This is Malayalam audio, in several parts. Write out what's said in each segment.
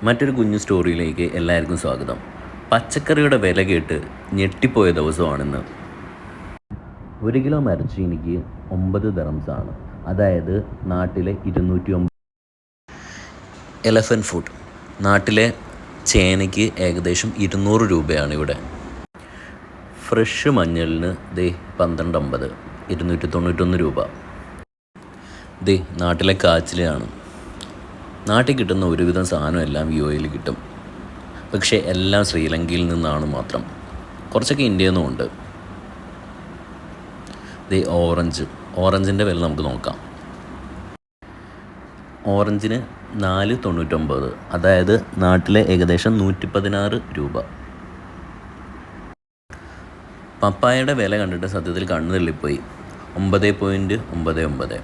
മറ്റൊരു കുഞ്ഞു സ്റ്റോറിയിലേക്ക് എല്ലാവർക്കും സ്വാഗതം. പച്ചക്കറിയുടെ വില കേട്ട് ഞെട്ടിപ്പോയ ദിവസമാണിന്ന്. 1 കിലോ മരച്ചീനിക്ക് 9 ദിർഹംസാണ്. അതായത് നാട്ടിലെ 209. എലഫൻറ്റ് ഫുഡ് നാട്ടിലെ ചേനയ്ക്ക് ഏകദേശം 200 രൂപയാണ് ഇവിടെ. ഫ്രഷ് മഞ്ഞളിന് 12.50, 291 രൂപ. നാട്ടിലെ കാച്ചിലാണ്. നാട്ടിൽ കിട്ടുന്ന ഒരുവിധം സാധനം എല്ലാം UAE യിൽ കിട്ടും. പക്ഷേ എല്ലാം ശ്രീലങ്കയിൽ നിന്നാണ് മാത്രം. കുറച്ചൊക്കെ ഇന്ത്യയിൽ നിന്നുമുണ്ട്. ഓറഞ്ചിൻ്റെ വില നമുക്ക് നോക്കാം. ഓറഞ്ചിന് 4.99, അതായത് നാട്ടിലെ ഏകദേശം 116 രൂപ. പപ്പായയുടെ വില കണ്ടിട്ട് സത്യത്തിൽ കണ്ണു തള്ളിപ്പോയി. 9.99,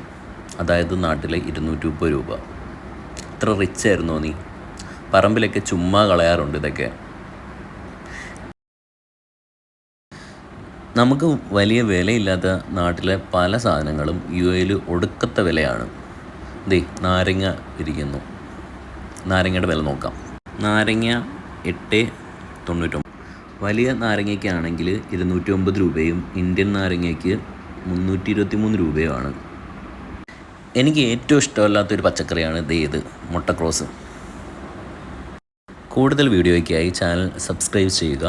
അതായത് നാട്ടിലെ 230 രൂപ. ഇത്ര റിച്ച് ആയിരുന്നോ നീ? പറമ്പിലൊക്കെ ചുമ്മാ കളയാറുണ്ട് ഇതൊക്കെ. നമുക്ക് വലിയ വിലയില്ലാത്ത നാട്ടിലെ പല സാധനങ്ങളും UAE യിൽ ഒടുക്കത്തെ വിലയാണ്. നാരങ്ങ ഇരിക്കുന്നു. നാരങ്ങയുടെ വില നോക്കാം. നാരങ്ങ 8.99. വലിയ നാരങ്ങയ്ക്കാണെങ്കിൽ 209 രൂപയും ഇന്ത്യൻ നാരങ്ങയ്ക്ക് 323 രൂപയുമാണ്. എനിക്ക് ഏറ്റവും ഇഷ്ടമല്ലാത്തൊരു പച്ചക്കറിയാണ് ഇത്, മുട്ടക്രോസ്. കൂടുതൽ വീഡിയോയ്ക്കായി ചാനൽ സബ്സ്ക്രൈബ് ചെയ്യുക.